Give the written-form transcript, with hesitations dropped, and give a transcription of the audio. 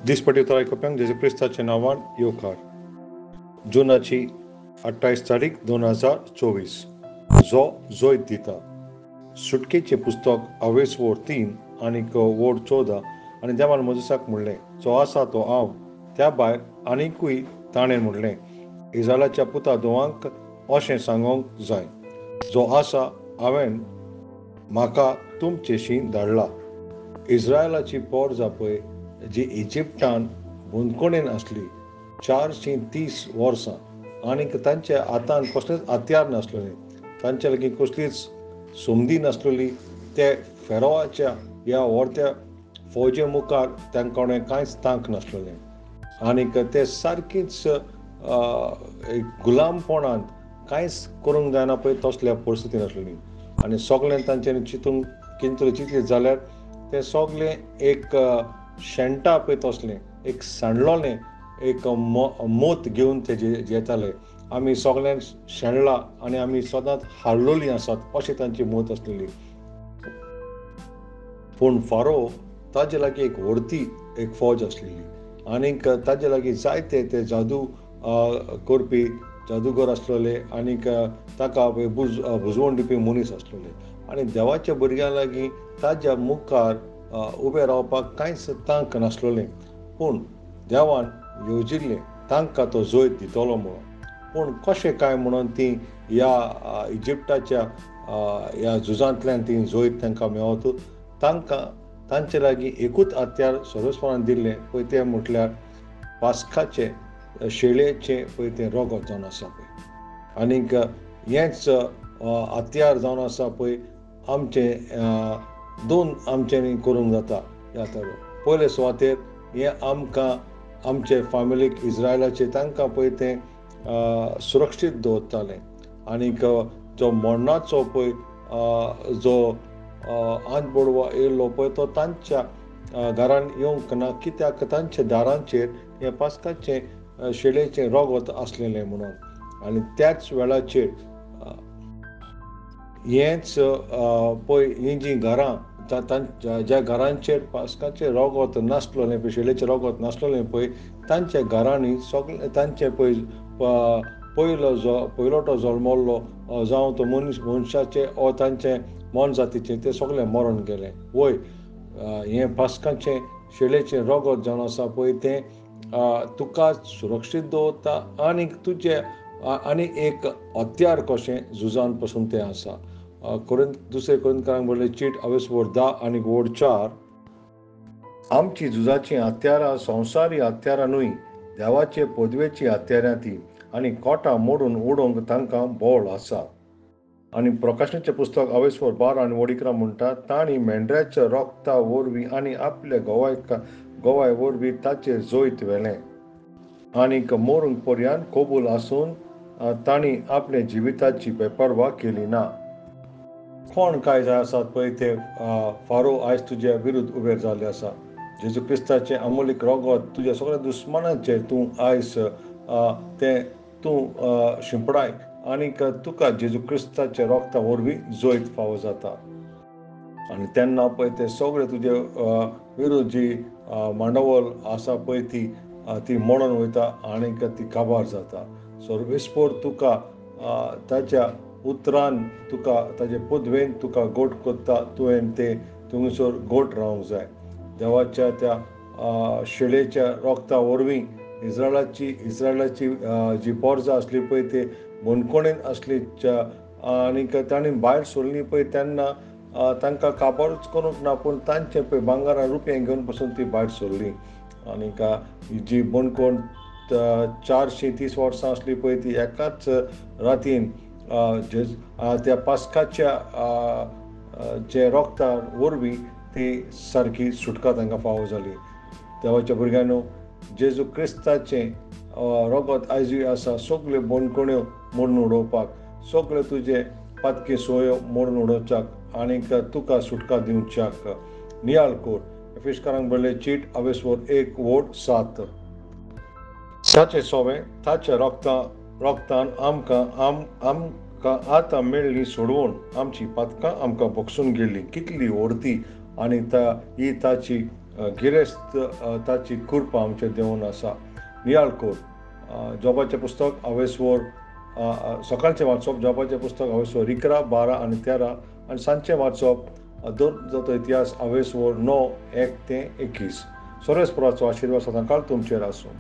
दिसपट्टी आयकुप्यांक जेजू क्रिस्ताच्या नांवान येवकार. जुनाची 28 तारीख 2024. जो जोयत दिता. सुटकेचे पुस्तक अवेसवोर 3 आणि वोड 14. आनी देवान मोजेसाक म्हणलें, जो आसा तो हांव. त्या भायर आनिकूय ताणें म्हणलें, इस्रायलाच्या पुता दोवांक अशें सांगोंक जाय, जो आसा हांवें म्हाका तुमचेशी धाडला. इस्रायलाची पोर जापय जी इजिप्टान बुंदकोणेन असली 430 वर्सां, आनीक तांच्या हातान कसलेंच हत्यार नासलेलें, तांच्या लागीं कसलीच सोमदी नासलेली. ते फेरोवाच्या ह्या व्हडत्या फौजे मुखार तांकां कांयच तांक नासलेलें, आनीक ते सारकीच गुलामपणान कांयच करूंक जायना पळय तसल्या परिस्थितीन आसलेलीं. आनी सगळें तांच्यांनी चिंतूंक कितें चिंतलें जाल्यार तें सगळें एक शेंटा पळय तसलें, एक सांडलोलें एक मोत घेवन ते येताले. आमी सगळ्यांक शेणला आनी आमी सदांच हारलोलीं आसात अशी तांची मोत आसलेली. पूण फारो ताजे लागीं एक व्हडती एक फौज आसलेली, आनीक ताजे लागीं जायते ते जादू करपी जादूगर आसलेले, आनीक ताका बुजवण दिवपी मनीस आसलेले. आनी देवाच्या भुरग्यां लागीं ताज्या मुखार उबें रावपाक कांयच तांक नासलेलें. पूण देवान येवजिल्लें तांकां तो जोयत दितलो म्हणून. पूण कशें काय म्हणून ती ह्या इजिप्टाच्या ह्या झुजांतल्यान ती जोयत तांकां मेळत. तांकां तांचे लागीं एकूच हत्यार सर्वस्वरान दिल्लें पळय, तें म्हटल्यार पास्काचे शेळयेचें पळय तें रगत जावन आसा पळय. आनीक हेंच हत्यार जावन आसा पळय आमचें दोन आमच्यांनी करूंक जाता. पयले सुवातेर हें आमकां आमचे फॅमिलीक इस्रायलाचे तांकां पळय तें सुरक्षीत दवरतालें. आनीक जो मरणाचो पळय जो आंत बोडवो येयल्लो पळय तो तांच्या घरान येवंक ना, कित्याक तांच्या दारांचेर हें पास्काचें शेळयेचें रगत आसलेलें म्हणून. आनी त्याच वेळाचेर हेंच पळय हीं जीं घरां ज्या घरांचेर पास्काचें रगत नासलेलें पळय, शेळयेचें रगत नासलेलें पळय, तांच्या घरांनी सगळे तांचे पळय पयलोटो जल्मल्लो जावं तो मनशाचें ओ तांचें मन जातीचें तें सगळें मरोन गेलें. वय हें पास्काचें शेळयेचें रगत जावन आसा पळय तें तुका सुरक्षीत दवरता, आनीक तुजें आनी एक हत्यार कशें झुजान पासून तें आसा. दुसरे कोरिंथकारांक बरयल्लें चीट अवेसवोर 10 आनी वोड 4. आमची झुजाचीं हत्यारां संवसारी हत्यारां न्हय, देवाचे पदवेची हत्यारां ती, आनी कोटां मोडून उडोवंक तांकां बोळ आसा. आनी प्रकाशनाचें पुस्तक अवेसवोर 12 आनी वोड 11 म्हणटा, तांणी मेंढऱ्याच्या रोगता वरवीं आनी आपल्या गोवाय वरवीं ताचेर जोयत व्हेलें. आनीक मोरूंक पर्यंत कबूल आसून तांणी आपल्या जिविताची बेपर्वा केली ना. कोण काय जाय आसात पळय ते फारो आयज तुज्या विरुद्ध उबे जाल्ले आसा. जेजू क्रिस्ताचें अमोलीक रगत तुज्या सगळ्या दुस्मानांचेर तूं आयज तें तूं शिंपडाय, आनीक तुका जेजू क्रिस्ताच्या रोगता वरवीं जोयत फावो जाता. आनी तेन्ना पळय ते सगळे तुजे विरुद्ध जी मांडवल आसा पळय ती मोडून वयता आनीक ती काबार जाता. सर्वेस्पोर तुका ताच्या उतरान तुका ताचे पदवेन तुका गोट कोत्ता, तुवें तें थंयसर गोट रावंक जाय. देवाच्या त्या शेळयेच्या रोगता वरवीं इस्रायलाची जी पोरजां आसली पळय ते बुंदकोणेन आसली, आनीक तांणी भायर सरलीं पळय तेन्ना तांकां काबारूच करूंक ना, पूण तांचें पळय भांगारा रुपयां घेवन पासून तीं भायर सरलीं. आनीक जी बुंदकोण 430 वर्सां आसली पळय ती एकाच रातीन त्या पास्काच्या जे रोगता वरवीं ती सारकी सुटका तांकां फावो जाली. देवाच्या भुरग्यांनो, जेजू क्रिस्ताचें रगत आयजूय आसा सगल्यो बुंदकोण्यो मोडून उडोवपाक, सगळ्यो तुजे पातकी सोयो मोडून उडोवच्याक आनीक तुका सुटका दिवच्याक. नियाळ कोर. एफेसकारांक बरयल्लें चीट अवेसवोर 1 वोड 7. ताचें सोवें ताच्या रोगतान आमकां आतां मेळ्ळी सोडवण. आमची पातकां आमकां भोगसून गेल्लीं कितली व्हडती, आनी ही ताची गिरेस्त ताची कृपा आमचे देऊन आसा. नियाळ कोर जॉबाचें पुस्तक हांवेसवर सकाळचें वाचप जॉबाचें पुस्तक हांवेसवर 11, 12 आनी 13 आनी सांजचें वाचप दोन इतिहास हांवेसवर 9, 1 ते 21. सोरेस्पराचो आशिर्वाद सदांकाळ तुमचेर आसूं.